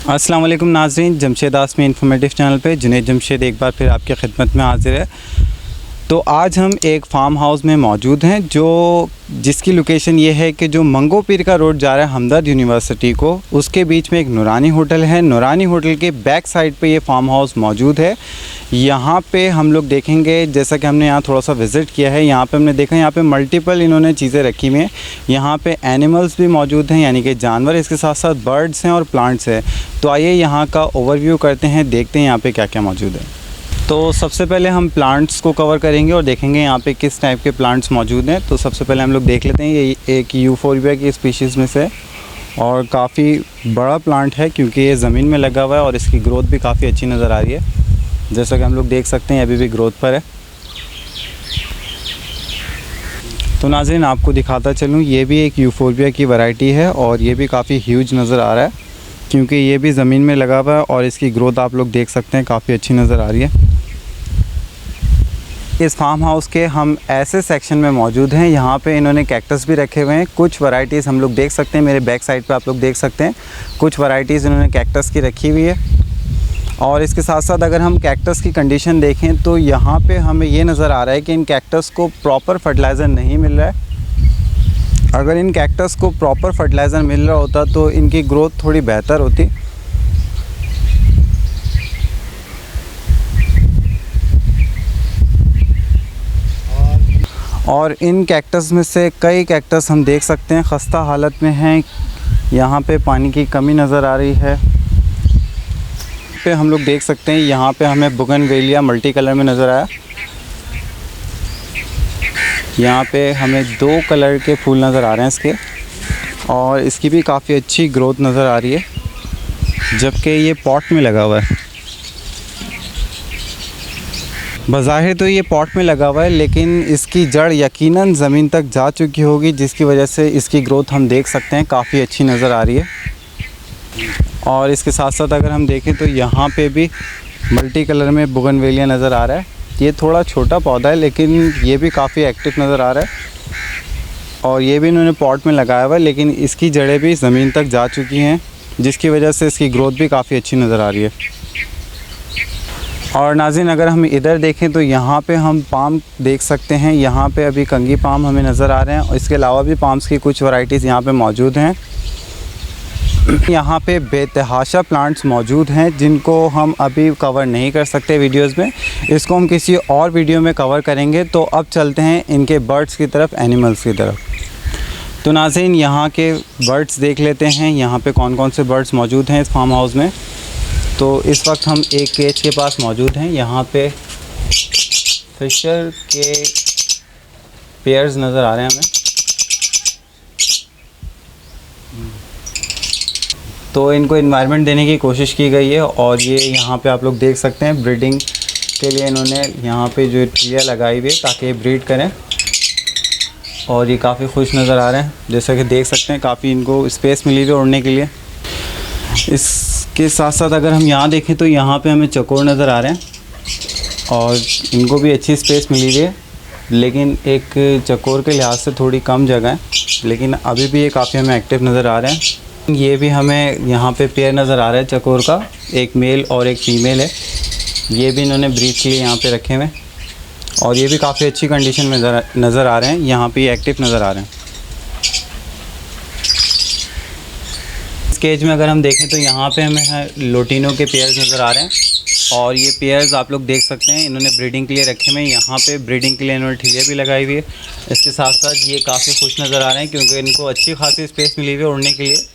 अस्सलाम वालेकुम नाज़रीन, जमशेद आसमी इन्फॉर्मेटिव चैनल पे जुनैद जमशेद एक बार फिर आपकी खिदमत में हाजिर है। तो आज हम एक फ़ार्म हाउस में मौजूद हैं जिसकी लोकेशन ये है कि जो मंगो पीर का रोड जा रहा है हमदर्द यूनिवर्सिटी को, उसके बीच में एक नूरानी होटल है। नूरानी होटल के बैक साइड पे ये फ़ार्म हाउस मौजूद है। यहाँ पे हम लोग देखेंगे, जैसा कि हमने यहाँ थोड़ा सा विज़िट किया है, यहाँ पे हमने देखा यहाँ पे मल्टीपल इन्होंने चीज़ें रखी हुई हैं। यहाँ पे एनिमल्स भी मौजूद हैं, यानी कि जानवर, इसके साथ साथ बर्ड्स हैं और प्लांट्स हैं। तो आइए यहाँ का ओवरव्यू करते हैं, देखते हैं यहाँ पे क्या क्या मौजूद है। तो सबसे पहले हम प्लांट्स को कवर करेंगे और देखेंगे यहाँ पे किस टाइप के प्लांट्स मौजूद हैं। तो सबसे पहले हम लोग देख लेते हैं, ये एक यूफोर्बिया की स्पीशीज़ में से और काफ़ी बड़ा प्लांट है क्योंकि ये ज़मीन में लगा हुआ है और इसकी ग्रोथ भी काफ़ी अच्छी नज़र आ रही है। जैसा कि हम लोग देख सकते हैं अभी भी ग्रोथ पर है। तो नाज़रीन आपको दिखाता चलूँ, ये भी एक यूफोर्बिया की वैरायटी है और ये भी काफ़ी ह्यूज नज़र आ रहा है क्योंकि ये भी ज़मीन में लगा हुआ है और इसकी ग्रोथ आप लोग देख सकते हैं काफ़ी अच्छी नज़र आ रही है। इस फार्म हाउस के हम ऐसे सेक्शन में मौजूद हैं, यहाँ पे इन्होंने कैक्टस भी रखे हुए हैं। कुछ वैरायटीज़ हम लोग देख सकते हैं, मेरे बैक साइड पे आप लोग देख सकते हैं कुछ वैरायटीज़ इन्होंने कैक्टस की रखी हुई है। और इसके साथ साथ अगर हम कैक्टस की कंडीशन देखें तो यहाँ पे हमें ये नज़र आ रहा है कि इन कैक्टस को प्रॉपर फर्टिलाइज़र नहीं मिल रहा है। अगर इन कैक्टस को प्रॉपर फर्टिलाइज़र मिल रहा होता तो इनकी ग्रोथ थोड़ी बेहतर होती। और इन कैक्टस में से कई कैक्टस हम देख सकते हैं ख़स्ता हालत में हैं। यहाँ पे पानी की कमी नज़र आ रही है। पे हम लोग देख सकते हैं यहाँ पे हमें बोगनवेलिया मल्टी कलर में नज़र आया। यहाँ पे हमें 2 कलर के फूल नज़र आ रहे हैं इसके, और इसकी भी काफ़ी अच्छी ग्रोथ नज़र आ रही है, जबकि ये पॉट में लगा हुआ है। बज़ाहिर तो ये पॉट में लगा हुआ है लेकिन इसकी जड़ यकीनन ज़मीन तक जा चुकी होगी, जिसकी वजह से इसकी ग्रोथ हम देख सकते हैं काफ़ी अच्छी नज़र आ रही है। और इसके साथ साथ अगर हम देखें तो यहाँ पे भी मल्टी कलर में बोगनवेलिया नज़र आ रहा है। ये थोड़ा छोटा पौधा है लेकिन ये भी काफ़ी एक्टिव नज़र आ रहा है और ये भी इन्होंने पॉट में लगाया हुआ है, लेकिन इसकी जड़ें भी ज़मीन तक जा चुकी हैं, जिसकी वजह से इसकी ग्रोथ भी काफ़ी अच्छी नज़र आ रही है। और नाज़रीन अगर हम इधर देखें तो यहाँ पे हम पाम देख सकते हैं। यहाँ पे अभी कंगी पाम हमें नज़र आ रहे हैं और इसके अलावा भी पाम्स की कुछ वैरायटीज़ यहाँ पे मौजूद हैं। यहाँ पे बेतहाशा प्लांट्स मौजूद हैं जिनको हम अभी कवर नहीं कर सकते वीडियोस में, इसको हम किसी और वीडियो में कवर करेंगे। तो अब चलते हैं इनके बर्ड्स की तरफ, एनिमल्स की तरफ। तो नाज़रीन यहाँ के बर्ड्स देख लेते हैं, यहाँ पे कौन कौन से बर्ड्स मौजूद हैं इस फार्म हाउस में। तो इस वक्त हम एक केज के पास मौजूद हैं। यहाँ पे फिशर के पेयर्स नज़र आ रहे हैं हमें। तो इनको एनवायरनमेंट देने की कोशिश की गई है और ये यहाँ पे आप लोग देख सकते हैं ब्रीडिंग के लिए इन्होंने यहाँ पे जो ट्रिया लगाई हुई है ताकि ये ब्रीड करें, और ये काफ़ी खुश नज़र आ रहे हैं। जैसा कि देख सकते हैं काफ़ी इनको स्पेस मिली हुई है उड़ने के लिए। इसके साथ साथ अगर हम यहाँ देखें तो यहाँ पे हमें चकोर नज़र आ रहे हैं और इनको भी अच्छी स्पेस मिली हुई है, लेकिन एक चकोर के लिहाज से थोड़ी कम जगह है, लेकिन अभी भी ये काफ़ी हमें एक्टिव नज़र आ रहे हैं। ये भी हमें यहाँ पे पेयर नज़र आ रहा है चकोर का, एक मेल और एक फ़ीमेल है। ये भी इन्होंने ब्रीड के लिए यहाँ पे रखे हुए हैं और ये भी काफ़ी अच्छी कंडीशन में नज़र आ रहे हैं। यहाँ पे एक्टिव नज़र आ रहे हैं। इस केज में अगर हम देखें तो यहाँ पे हमें लोटिनो के पेयर्स नज़र आ रहे हैं और ये पेयर्स आप लोग देख सकते हैं इन्होंने ब्रीडिंग के लिए रखे हुए हैं। यहाँ पे ब्रीडिंग के लिए इन्होंने ठिलिया भी लगाई हुई है। इसके साथ साथ ये काफ़ी खुश नज़र आ रहे हैं क्योंकि इनको अच्छी खासी स्पेस मिली हुई है उड़ने के लिए,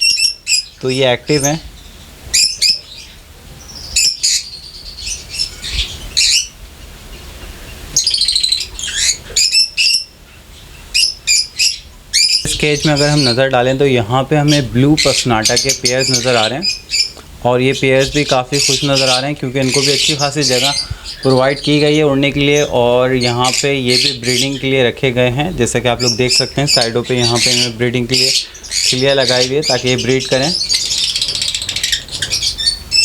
तो ये एक्टिव हैं। इस केज में अगर हम नज़र डालें तो यहाँ पे हमें ब्लू पसनाटा के पेयर्स नज़र आ रहे हैं और ये पेयर्स भी काफ़ी खुश नज़र आ रहे हैं क्योंकि इनको भी अच्छी खासी जगह प्रोवाइड की गई है उड़ने के लिए। और यहाँ पे ये भी ब्रीडिंग के लिए रखे गए हैं, जैसा कि आप लोग देख सकते हैं साइडों पे यहाँ पे इन्होंने ब्रीडिंग के लिए खिलिया लगाई हुई है ताकि ये ब्रीड करें।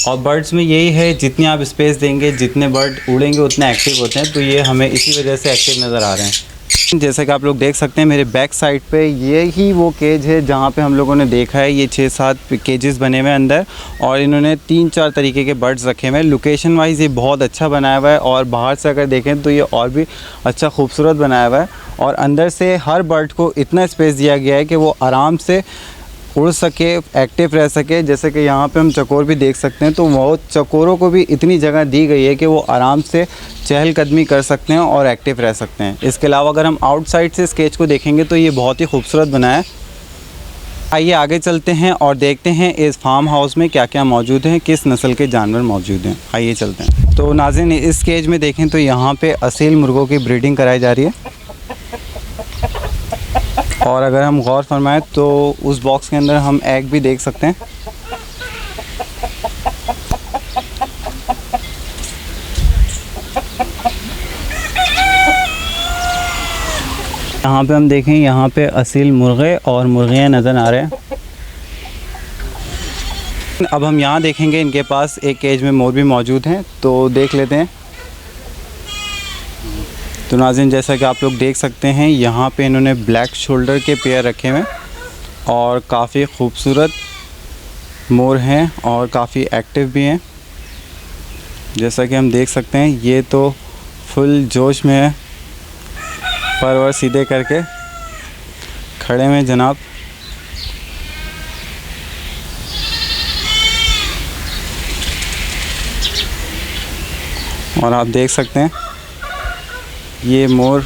और बर्ड्स में यही है, जितनी आप स्पेस देंगे, जितने बर्ड उड़ेंगे उतने एक्टिव होते हैं, तो ये हमें इसी वजह से एक्टिव नज़र आ रहे हैं। जैसा कि आप लोग देख सकते हैं मेरे बैक साइड पे ये ही वो केज है जहाँ पे हम लोगों ने देखा है ये 6-7 केजेस बने हुए हैं अंदर, और इन्होंने 3-4 तरीके के बर्ड्स रखे हुए हैं। लोकेशन वाइज ये बहुत अच्छा बनाया हुआ है और बाहर से अगर देखें तो ये और भी अच्छा खूबसूरत बनाया हुआ है। और अंदर से हर बर्ड को इतना स्पेस दिया गया है कि वो आराम से उड़ सके, एक्टिव रह सके। जैसे कि यहाँ पे हम चकोर भी देख सकते हैं, तो वो चकोरों को भी इतनी जगह दी गई है कि वो आराम से चहलकदमी कर सकते हैं और एक्टिव रह सकते हैं। इसके अलावा अगर हम आउटसाइड से स्केच को देखेंगे तो ये बहुत ही खूबसूरत बना है। आइए आगे चलते हैं और देखते हैं इस फार्म हाउस में क्या क्या मौजूद हैं, किस नस्ल के जानवर मौजूद हैं। आइए चलते हैं। तो नाज़रीन, इस केज में देखें तो यहाँ पे असील मुर्गों की ब्रीडिंग कराई जा रही है। और अगर हम गौर फरमाएं तो उस बॉक्स के अंदर हम एग भी देख सकते हैं। यहाँ पे हम देखें, यहाँ पे असील मुर्गे और मुर्गियाँ नज़र आ रहे हैं। अब हम यहाँ देखेंगे, इनके पास एक केज में मोर भी मौजूद हैं, तो देख लेते हैं। तो नाज़रीन, जैसा कि आप लोग देख सकते हैं यहाँ पे इन्होंने ब्लैक शोल्डर के पेयर रखे हुए हैं और काफ़ी खूबसूरत मोर हैं और काफ़ी एक्टिव भी हैं। जैसा कि हम देख सकते हैं ये तो फुल जोश में है, पर वर सीधे करके खड़े हैं जनाब। और आप देख सकते हैं ये मोर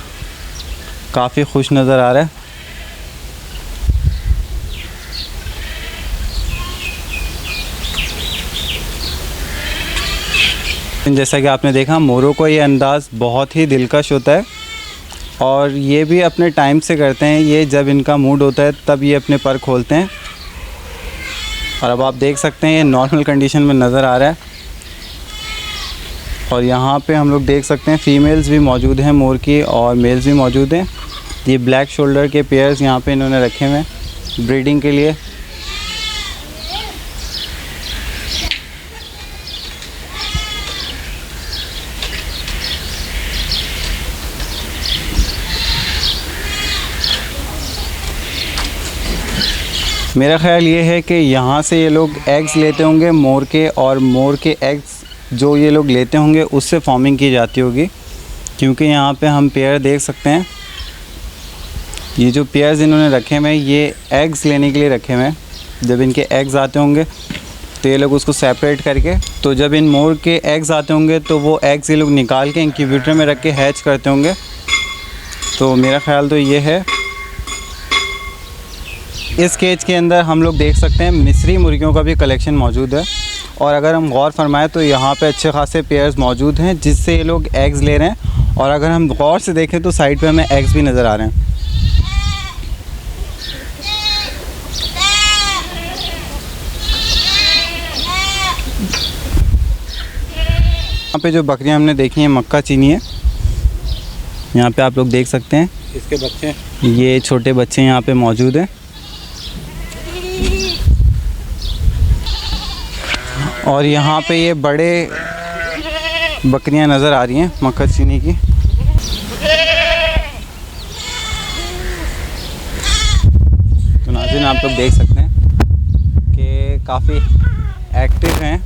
काफ़ी खुश नज़र आ रहा है। जैसा कि आपने देखा, मोरों को ये अंदाज़ बहुत ही दिलकश होता है और ये भी अपने टाइम से करते हैं। ये जब इनका मूड होता है तब ये अपने पर खोलते हैं। और अब आप देख सकते हैं ये नॉर्मल कंडीशन में नज़र आ रहा है। और यहाँ पे हम लोग देख सकते हैं फीमेल्स भी मौजूद हैं मोर की और मेल्स भी मौजूद हैं। ये ब्लैक शोल्डर के पेयर्स यहाँ पे इन्होंने रखे हुए हैं ब्रीडिंग के लिए। मेरा ख़्याल ये है कि यहाँ से ये लोग एग्स लेते होंगे मोर के, और मोर के एग्स जो ये लोग लेते होंगे उससे फार्मिंग की जाती होगी। क्योंकि यहाँ पे हम पेयर देख सकते हैं, ये जो पेयर्स इन्होंने रखे हुए हैं ये एग्स लेने के लिए रखे हुए हैं। जब इनके एग्स आते होंगे तो ये लोग उसको सेपरेट करके, तो जब इन मोर के एग्स आते होंगे तो वो एग्स ये लोग निकाल के इंक्यूबेटर में रख के हैच करते होंगे। तो मेरा ख़्याल तो ये है। इस केज के अंदर हम लोग देख सकते हैं मिस्री मुर्गियों का भी कलेक्शन मौजूद है। और अगर हम गौर फरमाएं तो यहाँ पे अच्छे खासे पेयर्स मौजूद हैं जिससे ये लोग एग्स ले रहे हैं। और अगर हम गौर से देखें तो साइड पे हमें एग्स भी नज़र आ रहे हैं। यहाँ पे जो बकरियाँ हमने देखी हैं मक्का चीनी है। यहाँ पे आप लोग देख सकते हैं इसके बच्चे, ये छोटे बच्चे यहाँ पे मौजूद हैं। और यहाँ पे ये बड़े बकरियां नज़र आ रही हैं मक्का चीनी की। तो नाज़रीन, आप लोग देख सकते हैं कि काफ़ी एक्टिव हैं।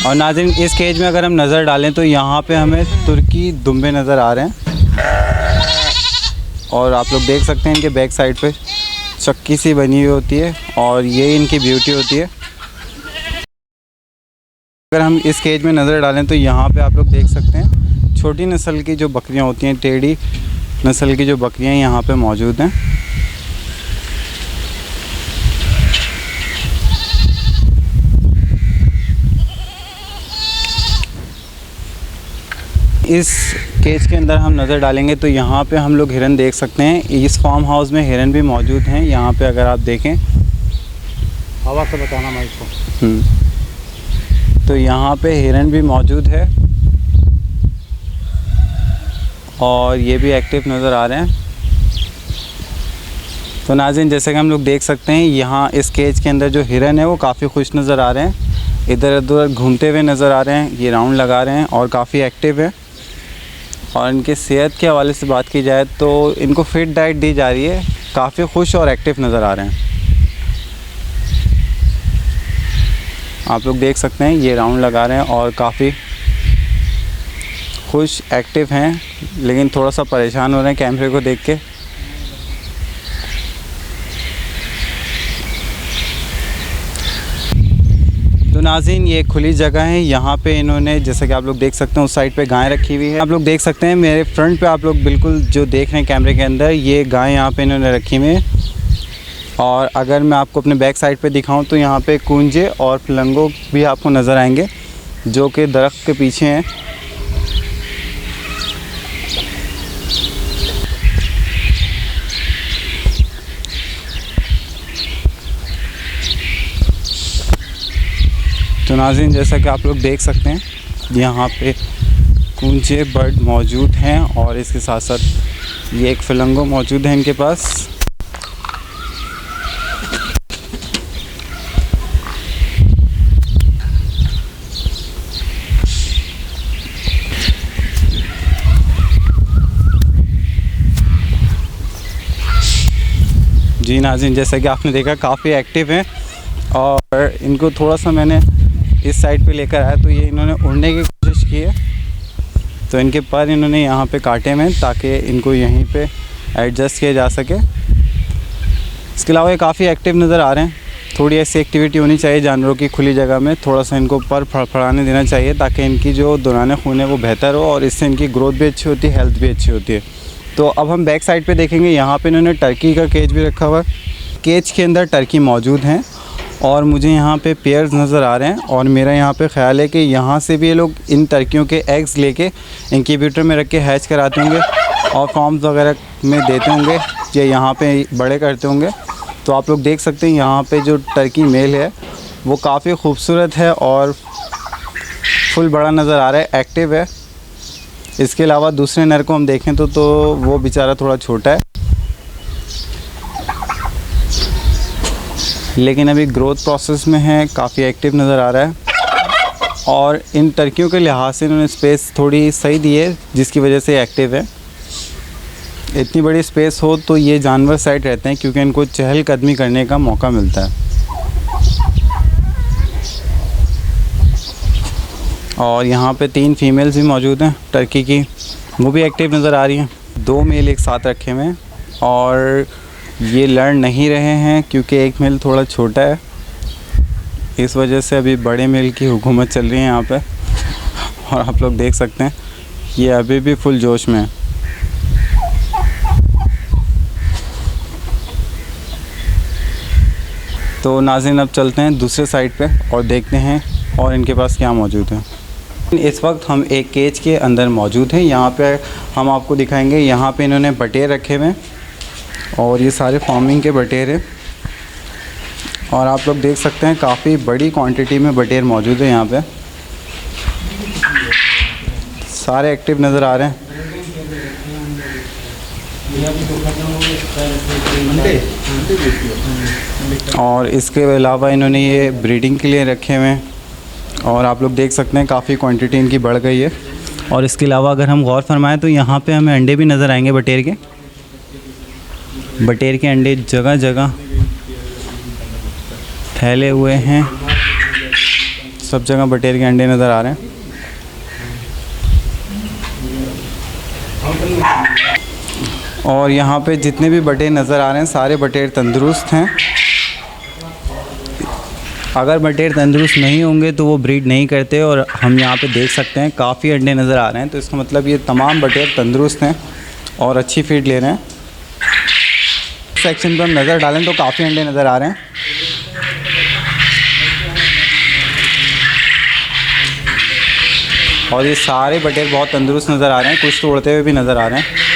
और नाज़रीन, इस केज में अगर हम नज़र डालें तो यहाँ पे हमें तुर्की दुम्बे नज़र आ रहे हैं। और आप लोग देख सकते हैं इनके बैक साइड पे चक्की सी बनी हुई होती है और ये इनकी ब्यूटी होती है। अगर हम इस केज में नज़र डालें तो यहाँ पे आप लोग देख सकते हैं छोटी नस्ल की जो बकरियाँ होती हैं, टेढ़ी नस्ल की जो बकरियाँ यहाँ पे मौजूद हैं। इस केज के अंदर हम नज़र डालेंगे तो यहाँ पे हम लोग हिरन देख सकते हैं। इस फार्म हाउस में हिरन भी मौजूद हैं। यहाँ पे अगर आप देखें, हवा से बताना मैं इसको, तो यहाँ पे हिरन भी मौजूद है और ये भी एक्टिव नज़र आ रहे हैं। तो नाज़रीन, जैसे कि हम लोग देख सकते हैं यहाँ इस केज के अंदर जो हिरन है वो काफ़ी खुश नज़र आ रहे हैं, इधर उधर घूमते हुए नज़र आ रहे हैं, ये राउंड लगा रहे हैं और काफ़ी एक्टिव है। और इनके सेहत के हवाले से बात की जाए तो इनको फिट डाइट दी जा रही है, काफ़ी खुश और एक्टिव नज़र आ रहे हैं। आप लोग देख सकते हैं ये राउंड लगा रहे हैं और काफ़ी खुश एक्टिव हैं, लेकिन थोड़ा सा परेशान हो रहे हैं कैमरे को देख के। तो नाज़रीन ये खुली जगह है, यहाँ पे इन्होंने जैसा कि आप लोग देख सकते हैं उस साइड पे गाय रखी हुई है। आप लोग देख सकते हैं मेरे फ्रंट पे, आप लोग बिल्कुल जो देख रहे हैं कैमरे के अंदर, ये गाय यहाँ पे इन्होंने रखी हुई है। और अगर मैं आपको अपने बैक साइड पे दिखाऊं तो यहाँ पे कूंजे और फ्लंगो भी आपको नज़र आएंगे जो कि दरख्त के पीछे हैं। तो नाज़रीन जैसा कि आप लोग देख सकते हैं यहाँ पे कूंजे बर्ड मौजूद हैं और इसके साथ साथ ये एक फ्लंगो मौजूद है इनके पास। जी नाज़रीन जैसा कि आपने देखा काफ़ी एक्टिव हैं और इनको थोड़ा सा मैंने इस साइड पे लेकर आया तो ये इन्होंने उड़ने की कोशिश की है, तो इनके पर इन्होंने यहाँ पे काटे में ताकि इनको यहीं पे एडजस्ट किया जा सके। इसके अलावा ये काफ़ी एक्टिव नज़र आ रहे हैं। थोड़ी ऐसी एक्टिविटी होनी चाहिए जानवरों की खुली जगह में, थोड़ा सा इनको पर फड़फड़ाने देना चाहिए ताकि इनकी जो दौरान खून है वो बेहतर हो और इससे इनकी ग्रोथ भी अच्छी होती है, हेल्थ भी अच्छी होती है। तो अब हम बैक साइड पे देखेंगे, यहाँ पे इन्होंने टर्की का केज भी रखा हुआ है। केज के अंदर टर्की मौजूद हैं और मुझे यहाँ पे पेयर्स नज़र आ रहे हैं और मेरा यहाँ पे ख़्याल है कि यहाँ से भी ये लोग इन टर्कियों के एग्स लेके इंक्यूबेटर में रख के हैच कराते होंगे और फॉर्म्स वगैरह में देते होंगे या यहाँ पे बड़े करते होंगे। तो आप लोग देख सकते हैं यहाँ पे जो टर्की मेल है वो काफ़ी खूबसूरत है और फुल बड़ा नज़र आ रहा है, एक्टिव है। इसके अलावा दूसरे नर को हम देखें तो वो बेचारा थोड़ा छोटा है, लेकिन अभी ग्रोथ प्रोसेस में है, काफ़ी एक्टिव नज़र आ रहा है। और इन टर्कियों के लिहाज से इन्होंने स्पेस थोड़ी सही दी है जिसकी वजह से एक्टिव है। इतनी बड़ी स्पेस हो तो ये जानवर साइड रहते हैं क्योंकि इनको चहलकदमी करने का मौका मिलता है। और यहाँ पे 3 फीमेल्स भी मौजूद हैं टर्की की, वो भी एक्टिव नज़र आ रही हैं। 2 मेल एक साथ रखे हुए हैं और ये लड़ नहीं रहे हैं क्योंकि एक मेल थोड़ा छोटा है, इस वजह से अभी बड़े मेल की हुकूमत चल रही है यहाँ पे। और आप लोग देख सकते हैं ये अभी भी फुल जोश में है। तो नाज़रीन अब चलते हैं दूसरे साइड पे और देखते हैं और इनके पास क्या मौजूद है। इस वक्त हम एक केज के अंदर मौजूद हैं। यहाँ पे हम आपको दिखाएंगे, यहाँ पे इन्होंने बटेर रखे हुए हैं और ये सारे फार्मिंग के बटेर हैं और आप लोग देख सकते हैं काफ़ी बड़ी क्वांटिटी में बटेर मौजूद है। यहाँ पे सारे एक्टिव नज़र आ रहे हैं। और इसके अलावा इन्होंने ये ब्रीडिंग के लिए रखे हुए हैं और आप लोग देख सकते हैं काफ़ी क्वांटिटी इनकी बढ़ गई है। और इसके अलावा अगर हम गौर फरमाएं तो यहाँ पे हमें अंडे भी नज़र आएंगे बटेर के। बटेर के अंडे जगह जगह फैले हुए हैं, सब जगह बटेर के अंडे नज़र आ रहे हैं। और यहाँ पे जितने भी बटेर नज़र आ रहे हैं सारे बटेर तंदुरुस्त हैं। अगर बटेर तंदुरुस्त नहीं होंगे तो वो ब्रीड नहीं करते और हम यहाँ पे देख सकते हैं काफ़ी अंडे नज़र आ रहे हैं, तो इसका मतलब ये तमाम बटेर तंदुरुस्त हैं और अच्छी फीड ले रहे हैं। सेक्शन पर हम नज़र डालें तो काफ़ी अंडे नज़र आ रहे हैं। और ये सारे बटेर बहुत तंदुरुस्त नज़र आ रहे हैं, कुछ तो उड़ते हुए भी नज़र आ रहे हैं।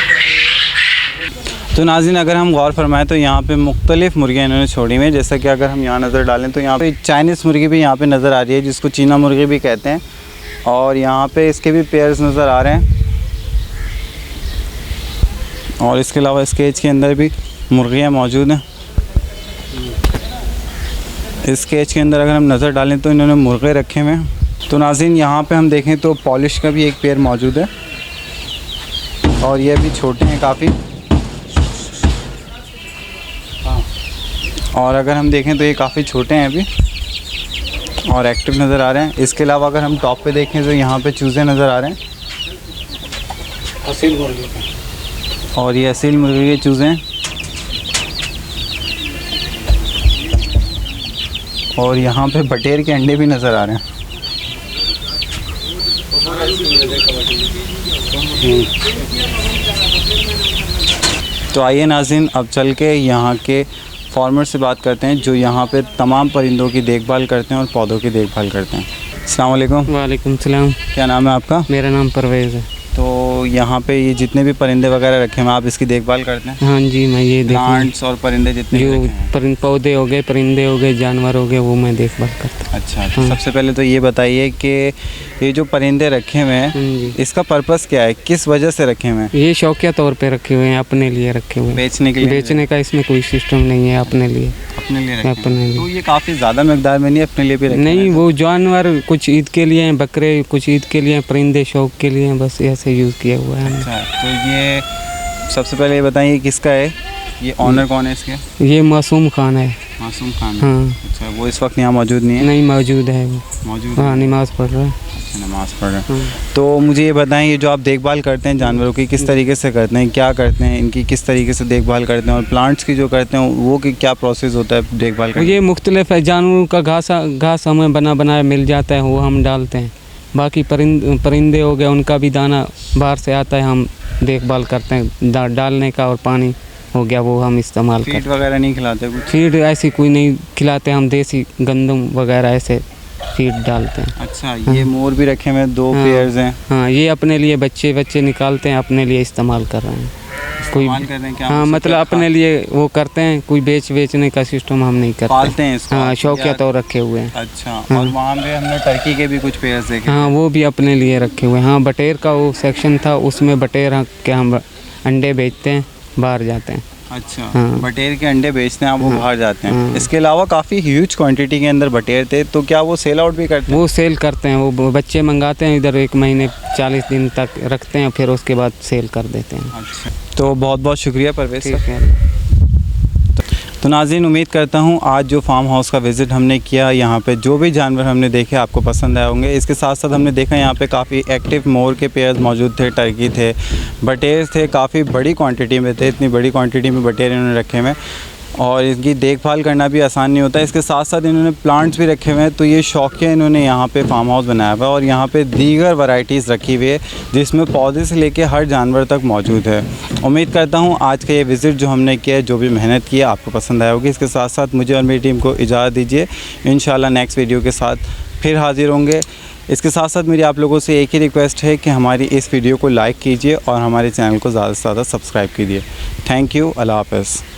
तो नाज़रीन अगर हम गौर फरमाएं तो यहाँ पे मुख्तलिफ़ मुर्गियाँ इन्होंने छोड़ी हुई हैं। जैसा कि अगर हम यहाँ नज़र डालें तो यहाँ पे चाइनीज़ मुर्गी भी यहाँ पे नज़र आ रही है जिसको चीना मुर्गी भी कहते हैं और यहाँ पे इसके भी पेयर्स नज़र आ रहे हैं। और इसके अलावा इस केज के अंदर भी मुर्गियाँ मौजूद हैं। इस केज के अंदर अगर हम नज़र डालें तो इन्होंने मुर्गे रखे हुए हैं। तो नाज़रीन यहाँ पे हम देखें तो पॉलिश का भी एक पेयर मौजूद है और ये भी छोटे हैं काफ़ी। हाँ, और अगर हम देखें तो ये काफ़ी छोटे हैं अभी और एक्टिव नज़र आ रहे हैं। इसके अलावा अगर हम टॉप पे देखें तो यहाँ पे चूज़े नज़र आ रहे हैं असील मुर्गी का। और ये असील मुर्गी के चूज़े हैं। और यहाँ पे बटेर के अंडे भी नज़र आ रहे हैं। तो आइए नाज़रीन, अब चल के यहाँ के फार्मर से बात करते हैं जो यहाँ पे तमाम परिंदों की देखभाल करते हैं और पौधों की देखभाल करते हैं। अस्सलाम वालेकुम। वालेकुम सलाम। क्या नाम है आपका? मेरा नाम परवेज़ है। तो यहाँ पे ये जितने भी परिंदे वगैरह रखे हैं आप इसकी देखभाल करते हैं? हाँ जी, मैं ये प्लांट्स और परिंदे जितने भी जो रखे हैं। पौधे हो गए, परिंदे हो गए, जानवर हो गए, वो मैं देखभाल करता हूँ। अच्छा, तो सबसे पहले तो ये बताइए कि ये जो परिंदे रखे हुए हैं जी। इसका पर्पस क्या है, किस वजह से रखे हुए हैं? ये शौकिया तौर पे रखे हुए हैं, अपने लिए रखे हुए हैं। बेचने के लिए? बेचने का इसमें कोई सिस्टम नहीं है, अपने लिए। अपने लिए रखे हैं। अपने लिए। तो ये काफ़ी ज़्यादा मकदार में नहीं, अपने लिए भी रखे नहीं, हैं? वो जानवर कुछ ईद के लिए हैं, बकरे कुछ ईद के लिए हैं, परिंदे शौक के लिए हैं, बस ऐसे यूज़ किया हुआ है हमने। अच्छा, तो ये सबसे पहले ये बताइए किसका है, ये ऑनर कौन है इसके? ये मासूम खान है। मासूम खान। हाँ। अच्छा, वो इस वक्त यहाँ मौजूद नहीं है? नहीं मौजूद है वो। मौजूद हाँ, है। नमाज़ पढ़ रहा है। अच्छा, नमाज़ पढ़ रहे हैं। हाँ। तो मुझे ये बताएं, ये जो आप देखभाल करते हैं जानवरों की किस तरीके से करते हैं, क्या करते हैं, इनकी किस तरीके से देखभाल करते हैं, और प्लांट्स की जो करते हैं वो की क्या प्रोसेस होता है देखभाल करने? ये मुख्तलिफ है, जानवरों का घास हमें बनाया मिल जाता है, वो हम डालते हैं। बाकी परिंदे हो गए, उनका भी दाना बाहर से आता है, हम देखभाल करते हैं। डालने का और पानी हो गया वो हम इस्तेमाल करते हैं। फीड वगैरह नहीं खिलाते कुछ? फीड ऐसी कोई नहीं खिलाते, हम देसी गंदम वगैरह ऐसे फीड डालते हैं। अच्छा, ये मोर भी रखे हुए हैं, 2 पेयर्स हैं। हाँ, ये अपने लिए बच्चे निकालते हैं, अपने लिए इस्तेमाल कर रहे हैं। कोई इस्तेमाल कर रहे हैं क्या? हाँ, उसे मतलब क्या अपने लिए वो करते हैं, कोई बेचने का सिस्टम हम नहीं करते। पालते हैं इसको? हाँ, शौकिया या- तौर रखे हुए हैं। अच्छा, और वहाँ पे हमने टर्की के भी कुछ पेयर्स देखे। हाँ, वो भी अपने लिए रखे हुए हैं। हाँ, बटेर का वो सेक्शन था, उसमें बटेर के हम अंडे बेचते हैं, बाहर जाते हैं। अच्छा, हाँ। बटेर के अंडे बेचते हैं आप, वो बाहर जाते हैं। हाँ। इसके अलावा काफ़ी ह्यूज क्वांटिटी के अंदर बटेर थे, तो क्या वो सेल आउट भी करते हैं? वो सेल करते हैं, वो बच्चे मंगाते हैं, इधर 1 महीने 40 दिन तक रखते हैं, फिर उसके बाद सेल कर देते हैं। अच्छा, तो बहुत बहुत शुक्रिया परवेज़ ठीक सर। है। तो नाज़रीन, उम्मीद करता हूँ आज जो फार्म हाउस का विज़िट हमने किया, यहाँ पे जो भी जानवर हमने देखे आपको पसंद आए होंगे। इसके साथ साथ हमने देखा यहाँ पे काफ़ी एक्टिव मोर के पेयर्स मौजूद थे, टर्की थे, बटेर थे, काफ़ी बड़ी क्वांटिटी में थे। इतनी बड़ी क्वांटिटी में बटेर इन्होंने रखे हुए हैं और इनकी देखभाल करना भी आसान नहीं होता। इसके साथ साथ इन्होंने प्लांट्स भी रखे हुए हैं। तो ये शौकिया इन्होंने यहाँ पे फार्म हाउस बनाया हुआ है और यहाँ पे दीगर वैरायटीज़ रखी हुई है जिसमें पौधे से लेके हर जानवर तक मौजूद है। उम्मीद करता हूँ आज का ये विज़िट जो हमने किया है, जो भी मेहनत की है, आपको पसंद आया होगी। इसके साथ साथ मुझे और मेरी टीम को इजाज़त दीजिए। इंशाल्लाह नेक्स्ट वीडियो के साथ फिर हाज़िर होंगे। इसके साथ साथ मेरी आप लोगों से एक ही रिक्वेस्ट है कि हमारी इस वीडियो को लाइक कीजिए और हमारे चैनल को ज़्यादा से ज़्यादा सब्सक्राइब कीजिए। Thank you. अल्लाह हाफ़िज़।